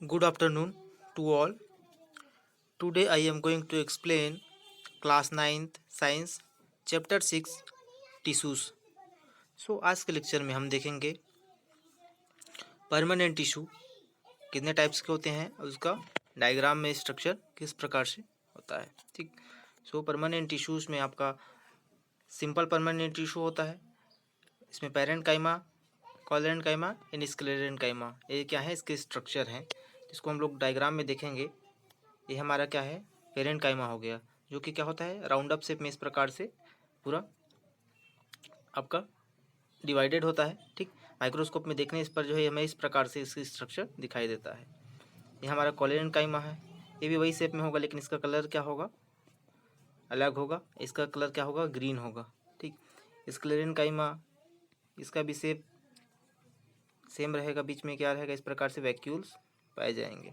Good afternoon to all. Today I am going to explain class 9th science chapter 6 tissues. आज के lecture में हम देखेंगे permanent tissue कितने टाइप्स के होते हैं और उसका डायग्राम में स्ट्रक्चर किस प्रकार से होता है। ठीक। परमानेंट टिश्यूज में आपका सिंपल परमानेंट टिश्यू होता है। इसमें पेरेंट काइमा, कॉलोरेंट काइमा एंड स्क्लेरेंट काइमा, ये क्या है, इसके स्ट्रक्चर हैं जिसको हम लोग डायग्राम में देखेंगे। ये हमारा क्या है, पेरेंट काइमा हो गया, जो कि क्या होता है राउंड अप शेप में इस प्रकार से पूरा आपका डिवाइडेड होता है। ठीक। माइक्रोस्कोप में देखने इस पर जो है हमें इस प्रकार से इसकी स्ट्रक्चर दिखाई देता है। ये हमारा कॉलोरेंट काइमा है, ये भी वही शेप में होगा लेकिन इसका कलर क्या होगा, अलग होगा। इसका कलर क्या होगा, ग्रीन होगा। ठीक। स्क्लेरेंट काइमा, इसका भी शेप सेम रहेगा, बीच में क्या रहेगा, इस प्रकार से वैक्यूल्स पाए जाएंगे।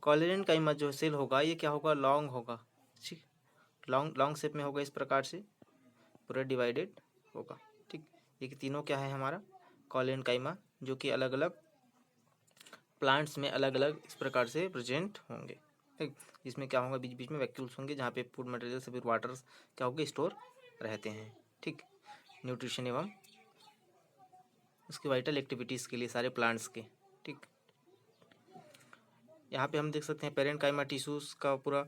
कॉलोरेंट काइमा जो सेल होगा ये क्या होगा, लॉन्ग होगा। ठीक, लॉन्ग शेप में होगा, इस प्रकार से पूरा डिवाइडेड होगा। ठीक। ये तीनों क्या है हमारा कॉलोरेंट काइमा, जो कि अलग अलग प्लांट्स में अलग अलग इस प्रकार से प्रेजेंट होंगे। ठीक। इसमें क्या होगा, बीच बीच में वैक्यूल्स होंगे जहाँ पे फूड मटेरियल से फिर वाटर क्या होगा, स्टोर रहते हैं। ठीक। न्यूट्रिशन एवं उसकी वाइटल एक्टिविटीज़ के लिए सारे प्लांट्स के। ठीक। यहाँ पे हम देख सकते हैं पेरेंट काइमा टिश्यूज़ का पूरा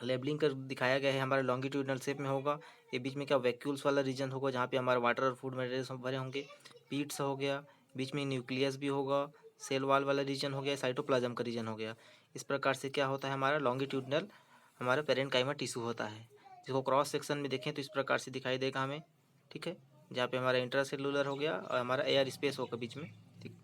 लेबलिंग कर दिखाया गया है। हमारे लॉन्गिट्यूडनल शेप में होगा। ये बीच में क्या वैक्यूल्स वाला रीजन होगा जहाँ पे हमारे वाटर और फूड मटेरियल सब भरे होंगे। पीट्स हो गया, बीच में न्यूक्लियस भी होगा, सेल वाल वाला रीजन हो गया, साइटोप्लाज्म का रीजन हो गया। इस प्रकार से क्या होता है हमारा लॉन्गिट्यूडनल हमारा पेरेंट काइमा टिश्यू होता है, जिसको क्रॉस सेक्शन में देखें तो इस प्रकार से दिखाई देगा हमें। ठीक है, जहाँ पे हमारा इंट्रासेलुलर हो गया और हमारा एयर स्पेस होगा बीच में। ठीक।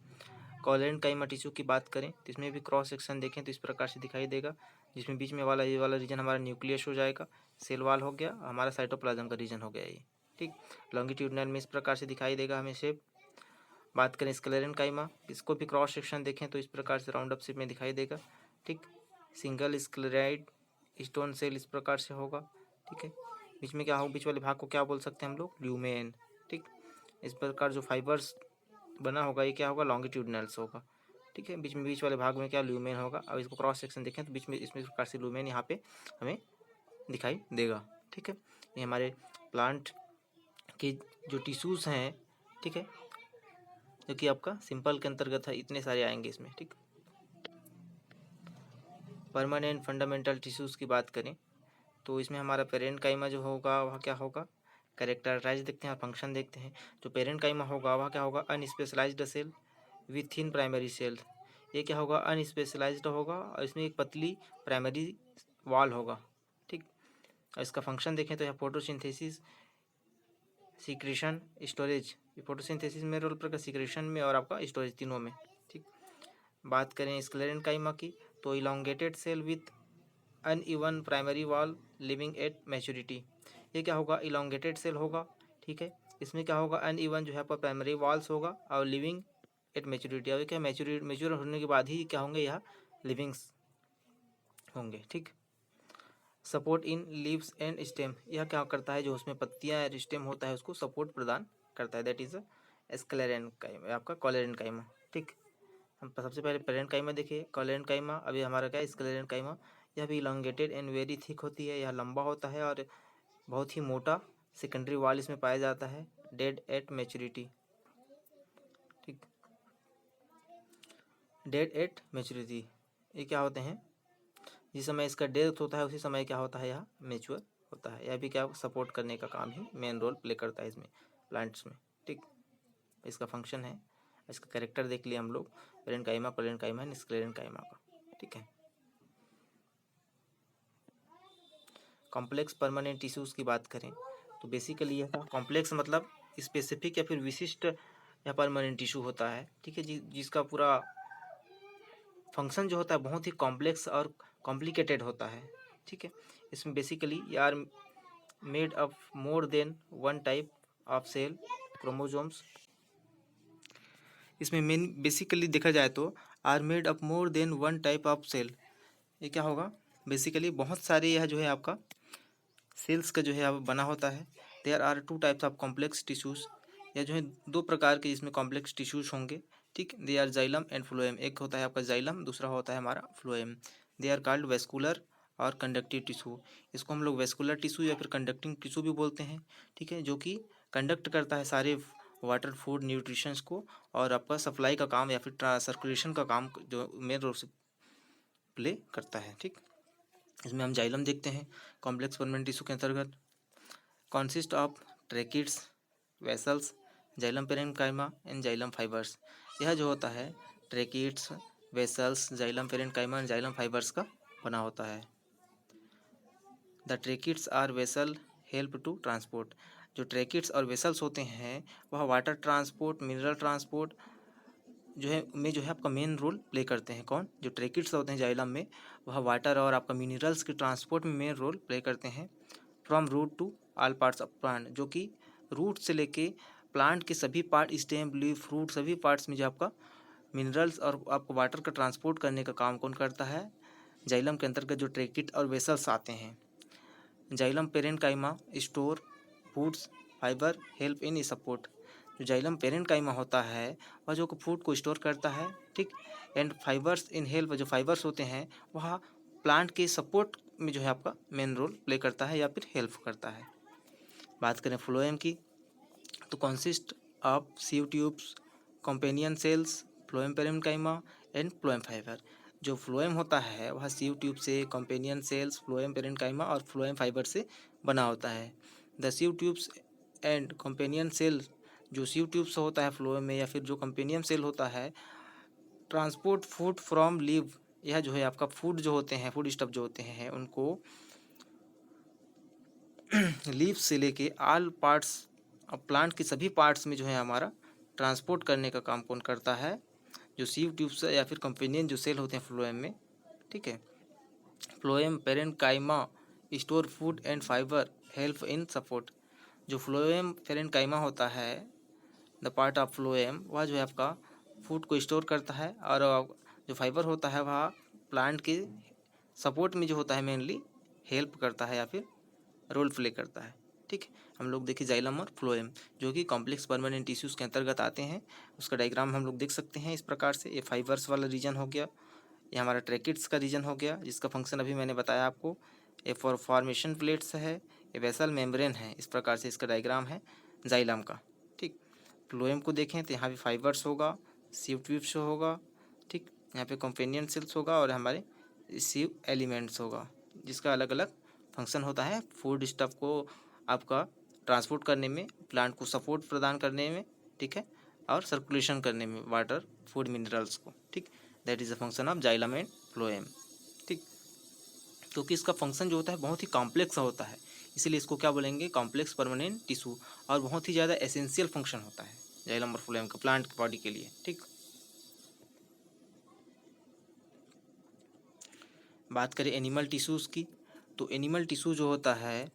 कॉलोरेंट काइमा टिश्यू की बात करें तो इसमें भी क्रॉस सेक्शन देखें तो इस प्रकार से दिखाई देगा, जिसमें बीच में वाला ये वाला रीजन हमारा न्यूक्लियस हो जाएगा, सेल वाल हो गया, हमारा साइटोप्लाज्म का रीजन हो गया ये। ठीक। लॉन्गिट्यूडनल में इस प्रकार से दिखाई देगा हमें शेप। बात करें स्क्लेरेंट काइमा, इसको भी क्रॉस सेक्शन देखें तो इस प्रकार से राउंड अप शेप में दिखाई देगा। ठीक। सिंगल स्क्लेराइड स्टोन सेल इस प्रकार से होगा। ठीक है, बीच में क्या होगा, बीच वाले भाग को क्या बोल सकते हैं हम लोग, ल्यूमेन। ठीक। इस प्रकार जो फाइबर्स बना होगा ये क्या होगा, लॉन्गिट्यूडनल्स होगा। ठीक है, बीच वाले भाग में क्या ल्यूमेन होगा। अब इसको क्रॉस सेक्शन देखें तो बीच में इसमें प्रकार से ल्यूमेन यहाँ पे हमें दिखाई देगा। ठीक है, ये हमारे प्लांट के जो टिश्यूज़ हैं, ठीक है, जो कि आपका सिंपल के अंतर्गत है, इतने सारे आएंगे इसमें। ठीक। परमानेंट फंडामेंटल टिश्यूज़ की बात करें तो इसमें हमारा पेरेंट काइमा जो होगा वह क्या होगा, कैरेक्टराइज देखते हैं और फंक्शन देखते हैं। जो पेरेंट काइमा होगा वह क्या होगा, unspecialised cell with thin primary cell. ये क्या होगा, अनस्पेशलाइज्ड होगा और इसमें एक पतली प्राइमरी वॉल होगा। ठीक। और इसका फंक्शन देखें तो यह फोटोसिंथेसिस, सिक्रेशन, स्टोरेज। ये फोटोसिंथेसिस में रोल प्ले, सिक्रेशन में और आपका स्टोरेज, तीनों में। ठीक। बात करें स्क्लेरेंट काइमा की तो elongated cell with uneven primary wall living at maturity. ये क्या होगा, इलोंगेटेड सेल होगा। ठीक है, इसमें क्या होगा, अनइवन जो है पर प्राइमरी वॉल्स होगा और लिविंग एट मैच्योरिटी। और क्या मैच्योर होने के बाद ही क्या होंगे, यह लिविंग्स होंगे। ठीक। Support in leaves and stem, यह क्या करता है, जो उसमें पत्तियां या स्टेम होता है उसको सपोर्ट प्रदान करता है। दैट इज स्क्लेरेंट काइमा, आपका कॉलोरेंट काइमा। ठीक। हम सबसे पहले पेरेंट काइमा देखिए, कॉलोरेंट काइमा। अभी हमारा क्या है, स्क्लेरेंट काइमा। यह भी इलोंगेटेड एंड वेरी थिक होती है, यह लंबा होता है और बहुत ही मोटा सेकेंडरी वॉल इसमें पाया जाता है। Dead at maturity. ठीक। डेड एट मैच्योरिटी, ये क्या होते हैं, जिस समय इसका डेथ होता है उसी समय क्या होता है, यह मैच्योर होता है। यह भी क्या सपोर्ट करने का काम ही मेन रोल प्ले करता है इसमें, प्लांट्स में। ठीक। इसका फंक्शन है, इसका कैरेक्टर देख लिया हम लोग, पेरेंट काइमा, कॉलोरेंट काइमा एंड स्क्लेरेंट काइमा का। ठीक है। कॉम्प्लेक्स परमानेंट टिश्यूज़ की बात करें तो बेसिकली यह कॉम्प्लेक्स मतलब स्पेसिफिक या फिर विशिष्ट या परमानेंट टिश्यू होता है। ठीक है, जिसका पूरा फंक्शन जो होता है बहुत ही कॉम्प्लेक्स और कॉम्प्लिकेटेड होता है। ठीक है, इसमें बेसिकली ये are made of more than one type of cell chromosomes. इसमें मेन बेसिकली देखा जाए तो are made of more than one type of cell. ये क्या होगा, बेसिकली बहुत सारे यह जो है आपका सेल्स का जो है अब बना होता है। There are two types of complex tissues, या जो है दो प्रकार के इसमें कॉम्प्लेक्स टिश्यूज़ होंगे। ठीक। They are xylem and phloem, एक होता है आपका जाइलम, दूसरा होता है हमारा phloem. They are called vascular और कंडक्टिव टिश्यू, इसको हम लोग वेस्कुलर टिश्यू या फिर कंडक्टिंग टिश्यू भी बोलते हैं। ठीक है, जो कि कंडक्ट करता है सारे वाटर, फूड, न्यूट्रिशंस को, और आपका सप्लाई का काम या फिर सर्कुलेशन का काम जो मेन रोल से प्ले करता है। ठीक, इसमें हम जाइलम देखते हैं कॉम्प्लेक्स परमानेंट टिश्यू के अंतर्गत। Consist of tracheids, vessels, xylem parenchyma and xylem fibres. यह जो होता है tracheids, vessels, xylem parenchyma and xylem fibres का बना होता है। The tracheids are vessel help to transport, जो ट्रैकिड्स और वेसल्स होते हैं वह वाटर ट्रांसपोर्ट, मिनरल ट्रांसपोर्ट जो है आपका मेन रोल प्ले करते हैं। कौन? जो ट्रैकिड्स होते हैं जाइलम में, वह वाटर और आपका मिनरल्स के ट्रांसपोर्ट में मेन रोल प्ले करते हैं। From root to all parts of plant, जो कि रूट से लेके प्लांट के सभी पार्ट, स्टेम, लीफ, फ्रूट, सभी पार्ट्स में जो आपका मिनरल्स और आपको वाटर का ट्रांसपोर्ट करने का काम कौन करता है? जाइलम के अंतर्गत जो ट्रैकिड और वेसल्स आते हैं। Xylem parenchyma store foods, fibre, help in support, जो जाइलम पेरेन्काइमा होता है वह जो फूड को स्टोर करता है। ठीक, एंड फाइबर्स इन हेल्प, जो फाइबर्स होते हैं वह प्लांट के सपोर्ट में जो है आपका मेन रोल प्ले करता है या फिर हेल्प करता है। बात करें फ्लोएम की, तो consist of sieve tubes, companion cells, phloem parenchyma and phloem fibre. जो फ्लोएम होता है वह सीव ट्यूब से, कंपेनियन सेल्स, फ्लोएम पेरेन्काइमा और फ्लोएम फाइबर से बना होता है। The sieve tubes and companion cell, जो सीव ट्यूब्स होता है फ्लोएम में या फिर जो कंपेनियन सेल होता है, ट्रांसपोर्ट फूड फ्रॉम लीव, यह जो है आपका फूड जो होते हैं, फूड स्टफ जो होते हैं उनको लीव से लेके ऑल पार्ट्स अब प्लांट के सभी पार्ट्स में जो है हमारा ट्रांसपोर्ट करने का काम कौन करता है? जो सीव ट्यूब्स या फिर कंपेनियन जो सेल होते हैं फ्लोएम में। ठीक है, phloem parenchyma store food and fibre, help in support. जो फ्लोएम पेरेन्काइमा होता है, द पार्ट ऑफ फ्लोएम, वह जो है आपका फूड को स्टोर करता है, और जो फाइबर होता है वह प्लांट के सपोर्ट में जो होता है मेनली हेल्प करता है या फिर रोल प्ले करता है। ठीक है, हम लोग देखिए जाइलम और फ्लोएम जो कि कॉम्प्लेक्स परमानेंट टिश्यूज़ के अंतर्गत आते हैं, उसका डायग्राम हम लोग देख सकते हैं इस प्रकार से। ये फाइबर्स वाला रीजन हो गया, ये हमारा ट्रैकिड्स का रीजन हो गया जिसका फंक्शन अभी मैंने बताया आपको। ये फॉर्मेशन प्लेट्स है, ये वेसल मेम्ब्रेन है, इस प्रकार से इसका डायग्राम है जाइलम का। ठीक, फ्लोएम को देखें तो यहाँ पे फाइबर्स होगा, सीव ट्यूब्स होगा, ठीक, यहाँ पे कंपेनियन सेल्स होगा और हमारे सीव एलिमेंट्स होगा, जिसका अलग अलग फंक्शन होता है फूड स्टफ को आपका ट्रांसपोर्ट करने में, प्लांट को सपोर्ट प्रदान करने में, ठीक है, और सर्कुलेशन करने में वाटर, फूड, मिनरल्स को। ठीक, that is the function of xylem and phloem. ठीक, क्योंकि इसका फंक्शन जो होता है बहुत ही कॉम्प्लेक्स होता है, इसीलिए इसको क्या बोलेंगे? कॉम्प्लेक्स परमानेंट टिश्यू, और बहुत ही ज़्यादा एसेंशियल फंक्शन होता है जाइलम और फ्लोएम का प्लांट की बॉडी के लिए। ठीक, बात करें एनिमल टिश्यूज़ की, तो एनिमल टिश्यू जो होता है,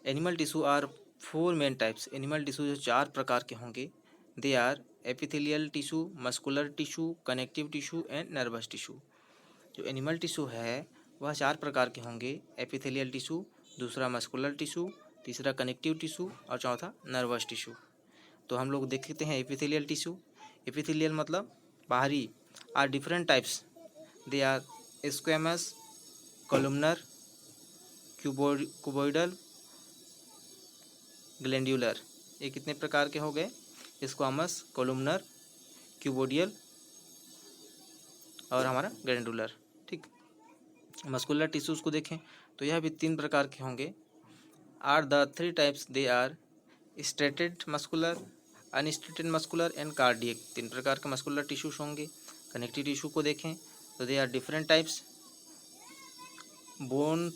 animal tissue are 4 main types. Animal tissue जो 4 प्रकार के होंगे, they are epithelial tissue, muscular tissue, connective tissue and nervous tissue. जो एनिमल टिश्यू है वह 4 प्रकार के होंगे, एपिथेलियल टिश्यू, दूसरा मस्कुलर टिश्यू, तीसरा कनेक्टिव टिश्यू और चौथा नर्वस टिश्यू। तो हम लोग देखते हैं एपिथेलियल टिश्यू। एपिथेलियल मतलब बाहरी, are different types, they are squamous, columnar, cuboidal, glandular. ये कितने प्रकार के हो गए? स्क्वामस, कोलुमनर, क्यूबोडियल और हमारा ग्लैंडुलर। ठीक, मस्कुलर टिश्यूज़ को देखें तो यह भी 3 प्रकार के होंगे। Are the 3 types, they are striated muscular, unstriated muscular and cardiac. 3 प्रकार के मस्कुलर टिश्यूज होंगे। कनेक्टिव टिश्यू को देखें तो they are different types, bone,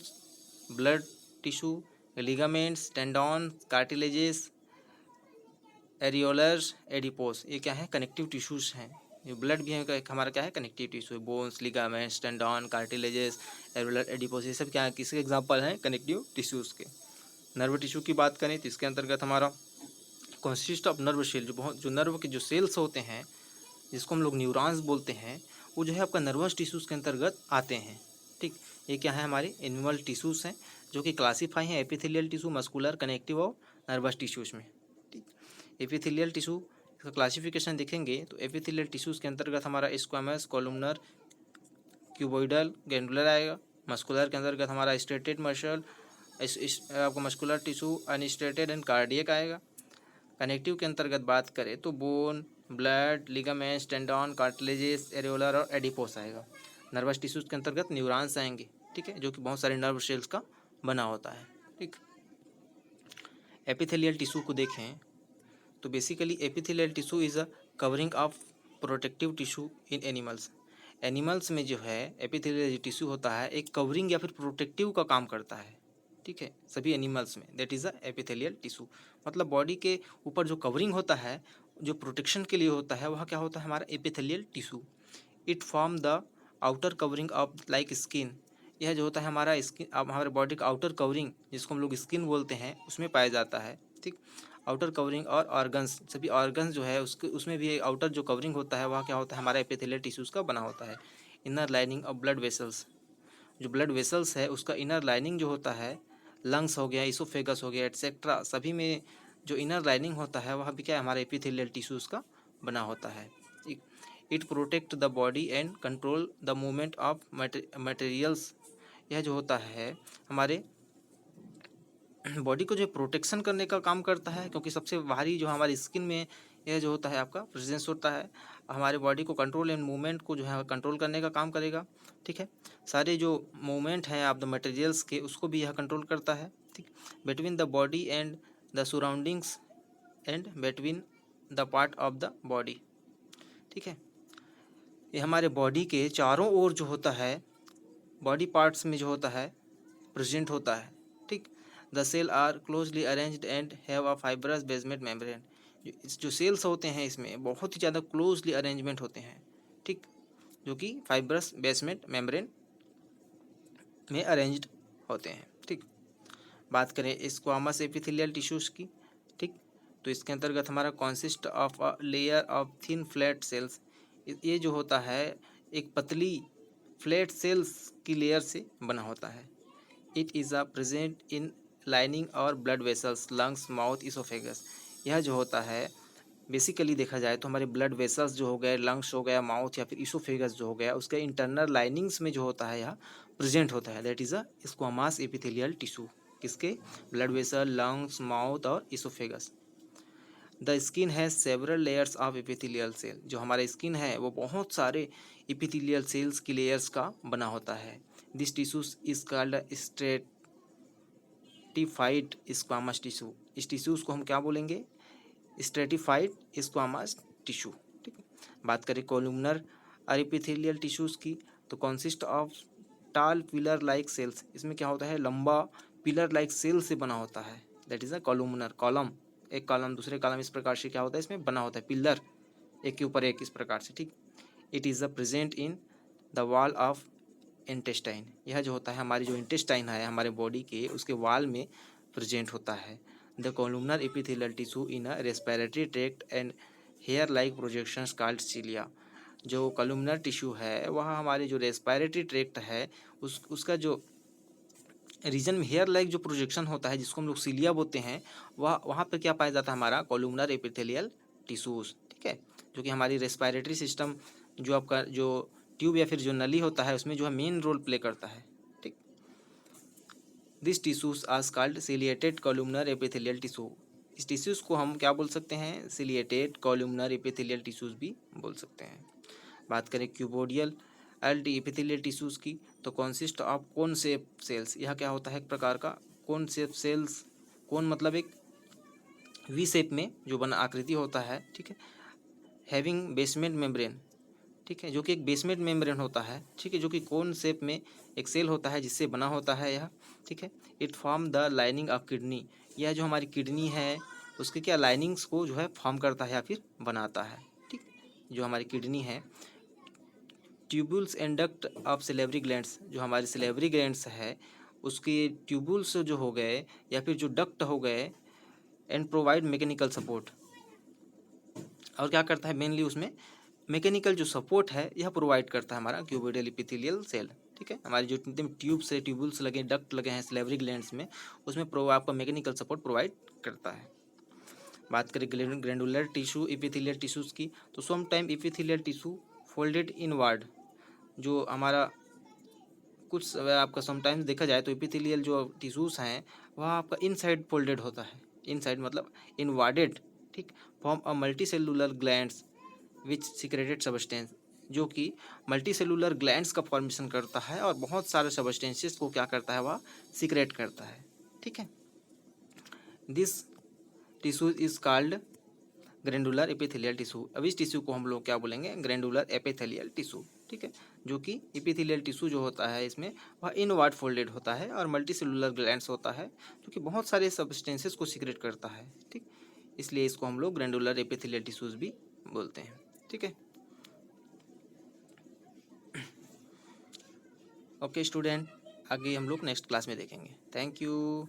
blood tissue, ligaments, tendon, cartilages, areolars, adipose. ये क्या है? कनेक्टिव टिश्यूज़ हैं। जो ब्लड भी है हमारा क्या है? Connective tissue. Bones, ligaments, tendon, cartilages, areolar, adipose, ये सब क्या है? किसके एग्जांपल हैं? कनेक्टिव टिश्यूज़ के। नर्व टिश्यू की बात करें तो इसके अंतर्गत हमारा कंसिस्ट ऑफ नर्व सेल, जो नर्व के जो सेल्स होते हैं जिसको हम लोग न्यूरॉन्स बोलते हैं, वो जो है आपका नर्वस टिश्यूज़ के अंतर्गत आते हैं। ठीक, ये क्या है? हमारे एनिमल टिश्यूज़ हैं जो कि क्लासीफाई हैं एपिथेलियल टिश्यू, मस्कुलर, कनेक्टिव और नर्वस टिश्यूज़ में। ठीक, एपिथेलियल टिश्यू इसका क्लासिफिकेशन देखेंगे तो एपिथेलियल टिश्यूज़ के अंतर्गत हमारा स्क्वामस, कॉलमनर, क्यूबॉइडल, ग्लैंडुलर आएगा। मस्कुलर के अंतर्गत हमारा स्ट्रेटेड मसल, आपका muscular tissue, unstriated and cardiac आएगा। कनेक्टिव के अंतर्गत बात करें तो bone, blood, ligaments, tendon, cartilages, areolar और एडिपोस आएगा। नर्वस टिश्यूज़ के अंतर्गत न्यूरॉन्स आएंगे, ठीक है, जो कि बहुत सारे नर्व सेल्स का बना होता है, ठीक। एपिथेलियल टिश्यू को देखें तो basically epithelial tissue is a covering of protective tissue in animals. Animals में जो है एपिथेलियल टिश्यू होता है एक कवरिंग या फिर प्रोटेक्टिव का काम करता है, ठीक है, सभी एनिमल्स में। That is a epithelial tissue, मतलब बॉडी के ऊपर जो कवरिंग होता है, जो प्रोटेक्शन के लिए होता है, वह क्या होता है हमारा epithelial tissue. It form the outer covering of like skin. यह जो होता है हमारा स्किन, हमारे बॉडी का आउटर कवरिंग जिसको हम लोग स्किन बोलते हैं, उसमें पाया जाता है, ठीक। आउटर कवरिंग और ऑर्गन्स, सभी ऑर्गन्स जो है उसके उसमें भी आउटर जो कवरिंग होता है वह क्या होता है हमारा एपिथेलियल टिश्यूज़ का बना होता है। Inner lining of blood vessels, जो ब्लड वेसल्स है उसका इनर लाइनिंग जो होता है, लंग्स हो गया, इसोफेगस हो गया, एटसेट्रा, सभी में जो इनर लाइनिंग होता है वह भी क्या है हमारे एपिथेलियल टिश्यूज़ का बना होता है। It protect the body and control the movement of materials. यह जो होता है हमारे बॉडी को जो प्रोटेक्शन करने का काम करता है, क्योंकि सबसे बाहरी जो हमारी स्किन में यह जो होता है आपका प्रेजेंस होता है, हमारे बॉडी को कंट्रोल एंड मूवमेंट को जो है कंट्रोल करने का काम करेगा, ठीक है। सारे जो मूवमेंट हैं आप द मटेरियल्स के उसको भी यह कंट्रोल करता है, ठीक। Between the body and the surroundings and between the part of the body, ठीक है। ये हमारे बॉडी के चारों ओर जो होता है, बॉडी पार्ट्स में जो होता है प्रेजेंट होता है, ठीक। The cell are closely arranged and have a fibrous basement membrane. जो सेल्स होते हैं इसमें बहुत ही ज़्यादा क्लोजली अरेंजमेंट होते हैं, ठीक, जो कि फाइब्रस बेसमेंट मेम्ब्रेन में अरेंज्ड होते हैं, ठीक। बात करें स्क्वामस एपिथेलियल टिश्यूज़ की, ठीक, तो इसके अंतर्गत हमारा consist of a layer of thin flat sales. ये जो होता है एक पतली फ्लैट सेल्स की लेयर से बना होता है। It is a present in lining और blood vessels, lungs, mouth, oesophagus. यह जो होता है बेसिकली देखा जाए तो हमारे ब्लड वेसल्स जो हो गए, लंग्स हो गया, माउथ या फिर इसोफेगस जो हो गया, उसके इंटरनल लाइनिंग्स में जो होता है यह प्रेजेंट होता है। That is a squamous epithelial tissue. किसके? ब्लड वेसल, लंग्स, माउथ और oesophagus. The skin has several layers of epithelial cell. जो हमारा स्किन है वो बहुत सारे एपिथेलियल सेल्स की लेयर्स का बना होता है। This tissues is called stratified squamous tissue. इस टिश्यूज़ को हम क्या बोलेंगे? स्ट्रेटिफाइड स्क्वामस टिश्यू, ठीक है। बात करें कोलुमनर एपिथेलियल टिश्यूज़ की, तो कॉन्सिस्ट ऑफ टाल पिलर लाइक सेल्स। इसमें क्या होता है लंबा पिलर लाइक सेल से बना होता है। That is a columnar. Column, एक कॉलम दूसरे कॉलम, इस प्रकार से क्या होता है इसमें बना होता है पिलर, एक के ऊपर एक, इस प्रकार से, ठीक। It is a present in the wall of intestine. यह जो होता है हमारी जो इंटेस्टाइन है हमारे बॉडी के, उसके वॉल में प्रेजेंट होता है। The columnar epithelial tissue in a respiratory tract and hair like projections called cilia. जो कोलुमनर टिश्यू है वह हमारे जो रेस्पिरेटरी ट्रैक्ट है उसका जो रीजन में हेयर लाइक जो प्रोजेक्शन होता है जिसको हम लोग सिलिया बोलते हैं, वह वहाँ पर क्या पाया जाता है हमारा कोलुमनर एपिथेलियल टिश्यूज, ठीक है, जो कि हमारी रेस्पिरेटरी सिस्टम, जो आपका जो ट्यूब या फिर जो नली होता है उसमें जो है मेन रोल प्ले करता है, ठीक। This tissues are called ciliated columnar epithelial tissue. इस टिश्यूज़ को हम क्या बोल सकते हैं? सिलिएटेड कोलुमनर एपिथेलियल टिश्यूज़ भी बोल सकते हैं। बात करें क्यूबोडियल एपिथेलियल टिश्यूज़ की, तो consist of cone shape cells. यह क्या होता है एक प्रकार का कोन शेप सेल्स। कोन मतलब एक वी शेप में जो बना आकृति होता है, ठीक है, हैविंग बेसमेंट मेम्ब्रेन, ठीक है, जो कि एक बेसमेंट मेम्ब्रेन होता है, ठीक है, जो कि कोन शेप में एक सेल होता है जिससे बना होता है यह, ठीक है। It form the lining of kidney. यह जो हमारी किडनी है उसके क्या लाइनिंग्स को जो है फॉर्म करता है या फिर बनाता है, ठीक। जो हमारी किडनी है, tubules and duct of salivary glands. जो हमारी सिलेवरी ग्लैंड्स है उसके ट्यूबुल्स जो हो गए या फिर जो डक्ट हो गए, एंड प्रोवाइड मैकेनिकल सपोर्ट। और क्या करता है मेनली उसमें मैकेनिकल जो सपोर्ट है यह प्रोवाइड करता है हमारा क्यूबोइडल एपिथेलियल सेल, ठीक है। हमारी जो ट्यूब से ट्यूबुल्स लगे, डक्ट लगे हैं सिलेवरी ग्लैंड्स में, उसमें आपका मैकेनिकल सपोर्ट प्रोवाइड करता है। बात करें ग्रैंडुलर टिश्यू एपिथेलियल टिश्यूज़ की, तो some time epithelial tissue folded inward, जो हमारा कुछ आपका समटाइम्स देखा जाए तो एपिथेलियल जो टिश्यूज़ हैं वह आपका इनसाइड फोल्डेड होता है, इनसाइड मतलब इनवार्डेड, ठीक, form a multi cellular glands which secreted substance, जो कि मल्टी सेलुलर ग्लैंड्स का फॉर्मेशन करता है और बहुत सारे सबस्टेंसेस को क्या करता है, वह सिक्रेट करता है, ठीक है। This tissue is called glandular epithelial tissue. अब इस टिश्यू को हम लोग क्या बोलेंगे, ग्रैंडुलर एपिथेलियल टिश्यू, ठीक है, जो कि एपिथेलियल टिश्यू जो होता है इसमें वह इनवर्ड फोल्डेड होता है और मल्टी सेलुलर ग्लैंड्स होता है जो कि बहुत सारे सब्सटेंसेस को सीक्रेट करता है, ठीक, इसलिए इसको हम लोग ग्रैंडुलर एपिथेलियल टिश्यूज भी बोलते हैं, ठीक है। ओके स्टूडेंट, आगे हम लोग नेक्स्ट क्लास में देखेंगे। Thank you.